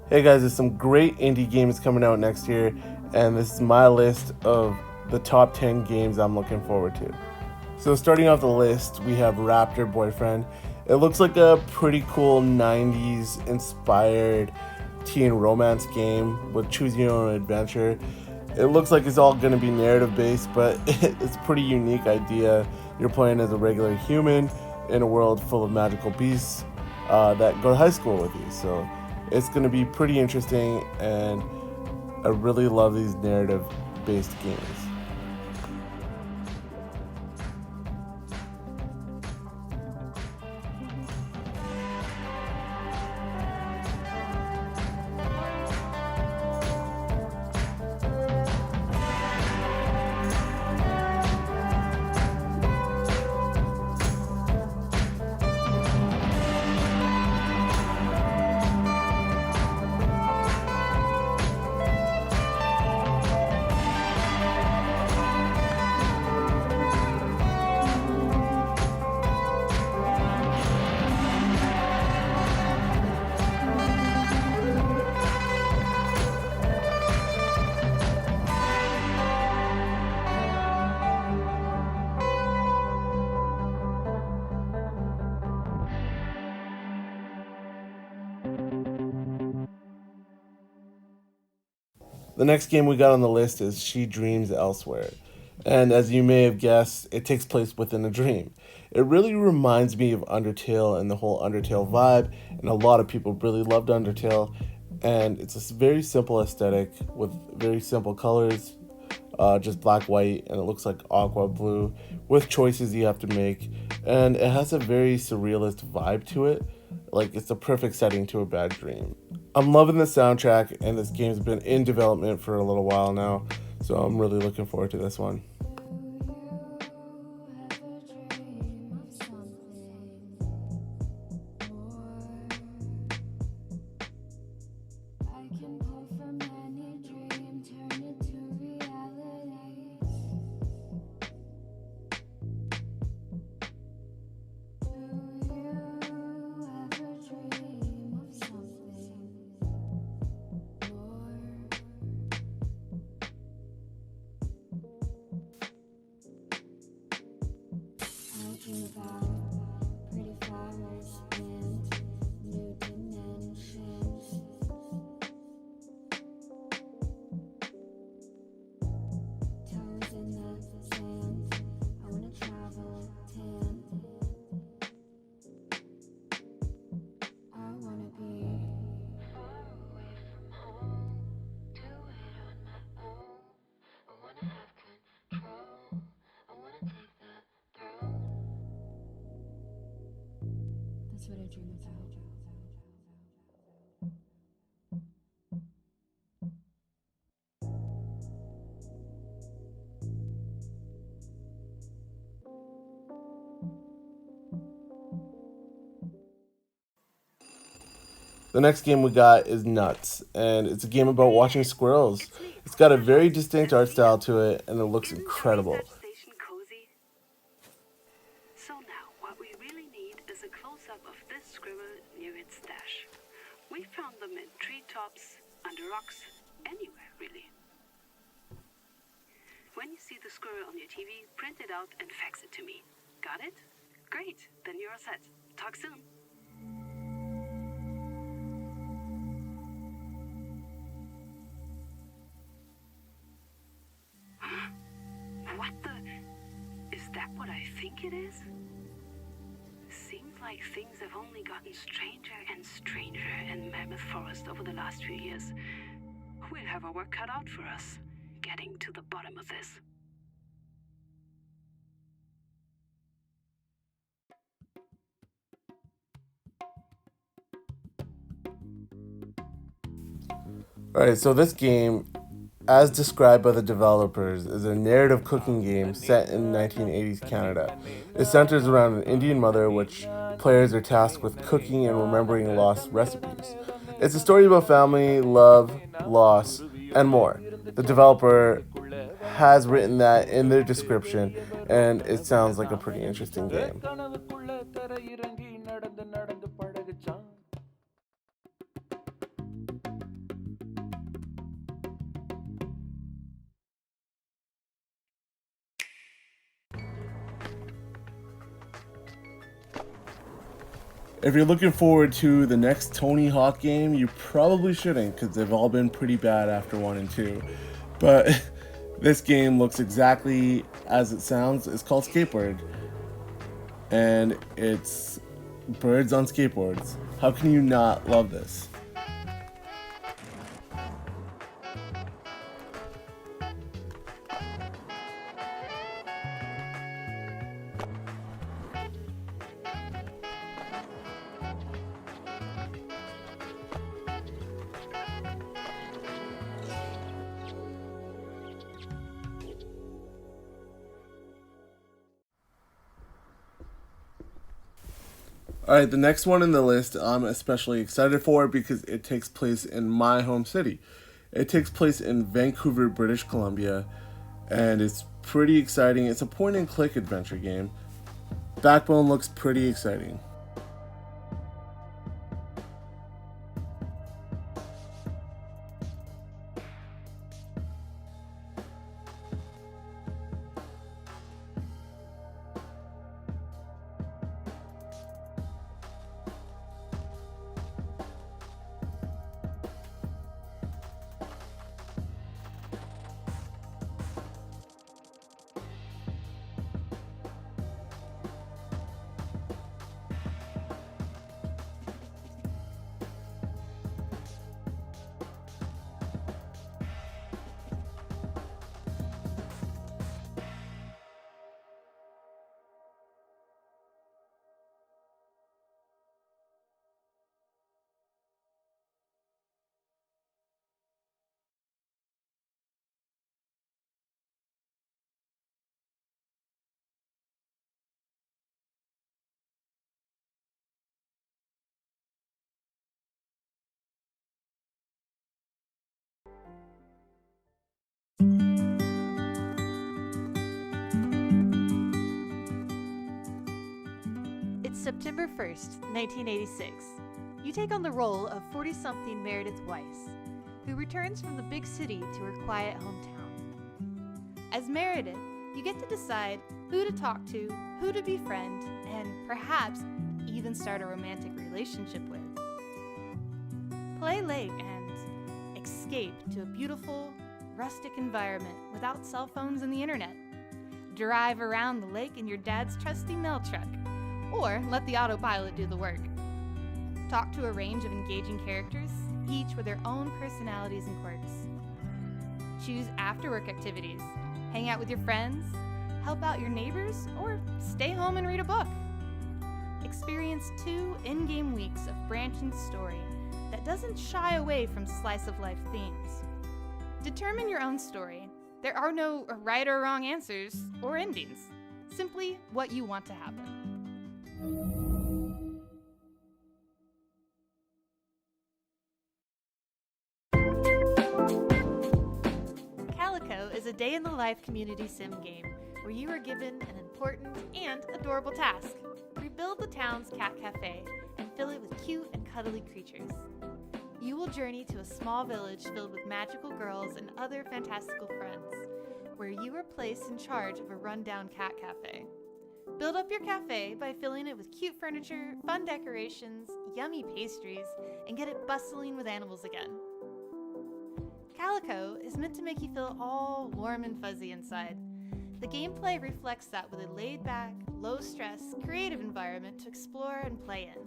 Hey guys, there's some great indie games coming out next year, and this is my list of the top 10 games I'm looking forward to. So, starting off the list, we have Raptor Boyfriend. It looks like a pretty cool 90s inspired teen romance game with choose your own adventure. It looks like it's all going to be narrative based, but it's a pretty unique idea. You're playing as a regular human in a world full of magical beasts that go to high school with you. So it's going to be pretty interesting, and I really love these narrative based games. The next game we got on the list is She Dreams Elsewhere. And as you may have guessed, it takes place within a dream. It really reminds me of Undertale and the whole Undertale vibe, and a lot of people really loved Undertale. And it's a very simple aesthetic with very simple colors, just black, white, and it looks like aqua blue with choices you have to make. And it has a very surrealist vibe to it. Like it's a perfect setting to a bad dream. I'm loving the soundtrack, and this game's been in development for a little while now, so I'm really looking forward to this one. That's what I dream about. The next game we got is Nuts, and it's a game about watching squirrels. It's me, It's got a very Sunshine. distinct Let's art meet. style to it, and it looks Isn't the research incredible. station cozy? So now, what we really need is a close-up of this squirrel near its stash. We found them in treetops, under rocks, anywhere really. When you see the squirrel on your TV, print it out and fax it to me. Got it? Great, then you're all set. Talk soon. What the? Is that what I think it is? Seems like things have only gotten stranger and stranger in Mammoth Forest over the last few years. We'll have our work cut out for us, getting to the bottom of this. Alright, so this game, as described by the developers, is a narrative cooking game set in 1980s Canada. It centers around an Indian mother, which players are tasked with cooking and remembering lost recipes. It's a story about family, love, loss, and more. The developer has written that in their description, and it sounds like a pretty interesting game. If you're looking forward to the next Tony Hawk game, you probably shouldn't, because they've all been pretty bad after 1 and 2. But this game looks exactly as it sounds. It's called Skatebird, and it's birds on skateboards. How can you not love this? Alright, the next one in the list I'm especially excited for because it takes place in my home city. It takes place in Vancouver, British Columbia, and it's pretty exciting. It's a point and click adventure game. Backbone looks pretty exciting. It's September 1st, 1986. You take on the role of 40-something Meredith Weiss, who returns from the big city to her quiet hometown. As Meredith, you get to decide who to talk to, who to befriend, and perhaps even start a romantic relationship with. Play late and escape to a beautiful, rustic environment without cell phones and the internet. Drive around the lake in your dad's trusty mail truck, or let the autopilot do the work. Talk to a range of engaging characters, each with their own personalities and quirks. Choose after-work activities, hang out with your friends, help out your neighbors, or stay home and read a book. Experience 2 in-game weeks of branching story that doesn't shy away from slice-of-life themes. Determine your own story. There are no right or wrong answers or endings, simply what you want to happen. Calico is a day-in-the-life community sim game where you are given an important and adorable task. Rebuild the town's cat cafe and fill it with cute and cuddly creatures. You will journey to a small village filled with magical girls and other fantastical friends, where you are placed in charge of a rundown cat cafe. Build up your cafe by filling it with cute furniture, fun decorations, yummy pastries, and get it bustling with animals again. Calico is meant to make you feel all warm and fuzzy inside. The gameplay reflects that with a laid-back, low-stress, creative environment to explore and play in.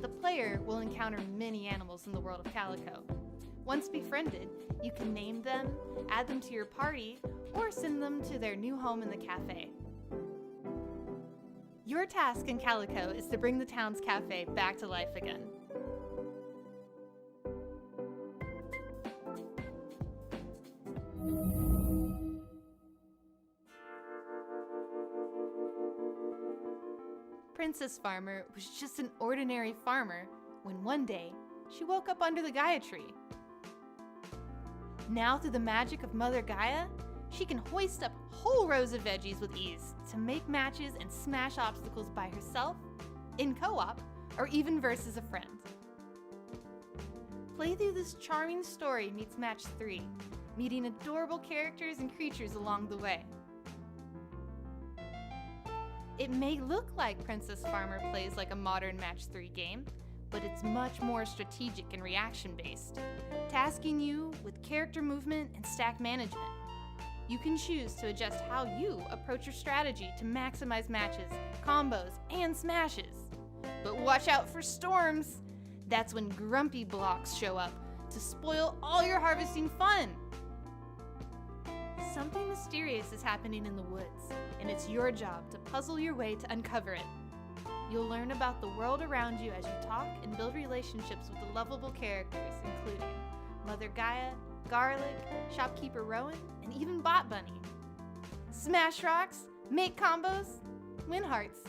The player will encounter many animals in the world of Calico. Once befriended, you can name them, add them to your party, or send them to their new home in the cafe. Your task in Calico is to bring the town's cafe back to life again. Princess Farmer was just an ordinary farmer when one day she woke up under the Gaia tree. Now, through the magic of Mother Gaia, she can hoist up whole rows of veggies with ease to make matches and smash obstacles by herself, in co-op, or even versus a friend. Play through this charming story meets match 3, meeting adorable characters and creatures along the way. It may look like Princess Farmer plays like a modern Match 3 game, but it's much more strategic and reaction-based, tasking you with character movement and stack management. You can choose to adjust how you approach your strategy to maximize matches, combos, and smashes. But watch out for storms! That's when grumpy blocks show up to spoil all your harvesting fun! Something mysterious is happening in the woods, and it's your job to puzzle your way to uncover it. You'll learn about the world around you as you talk and build relationships with the lovable characters, including Mother Gaia, Garlic, Shopkeeper Rowan, and even Bot Bunny. Smash rocks, make combos, win hearts.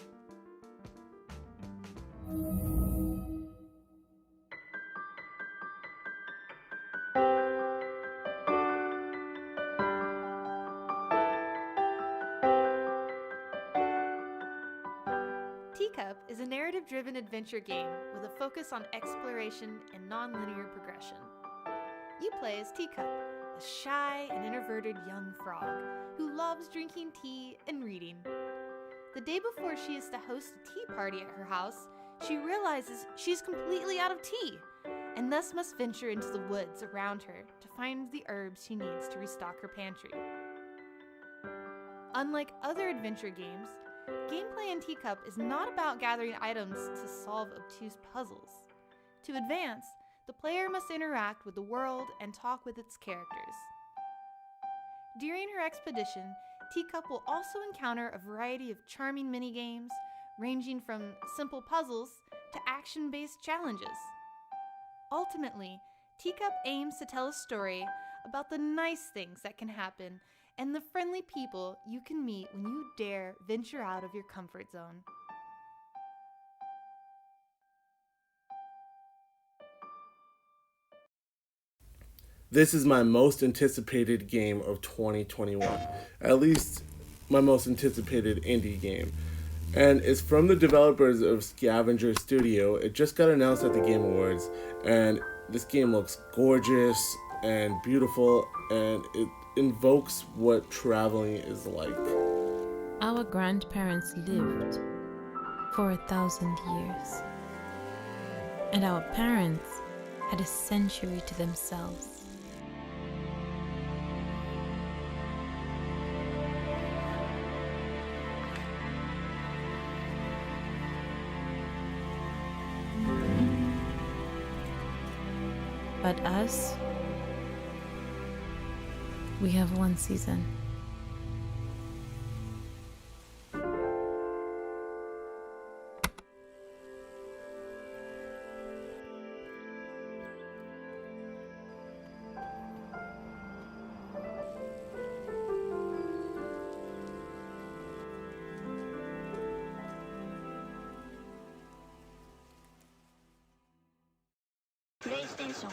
Teacup is a narrative-driven adventure game with a focus on exploration and non-linear progression. You play as Teacup, a shy and introverted young frog who loves drinking tea and reading. The day before she is to host a tea party at her house, she realizes she's completely out of tea and thus must venture into the woods around her to find the herbs she needs to restock her pantry. Unlike other adventure games, gameplay in Teacup is not about gathering items to solve obtuse puzzles. To advance, the player must interact with the world and talk with its characters. During her expedition, Teacup will also encounter a variety of charming mini-games, ranging from simple puzzles to action-based challenges. Ultimately, Teacup aims to tell a story about the nice things that can happen and the friendly people you can meet when you dare venture out of your comfort zone. This is my most anticipated game of 2021. At least my most anticipated indie game. And it's from the developers of Scavenger Studio. It just got announced at the Game Awards, and this game looks gorgeous and beautiful, and it invokes what traveling is like. Our grandparents lived for 1,000 years, and our parents had a century to themselves. But us, we have one season. PlayStation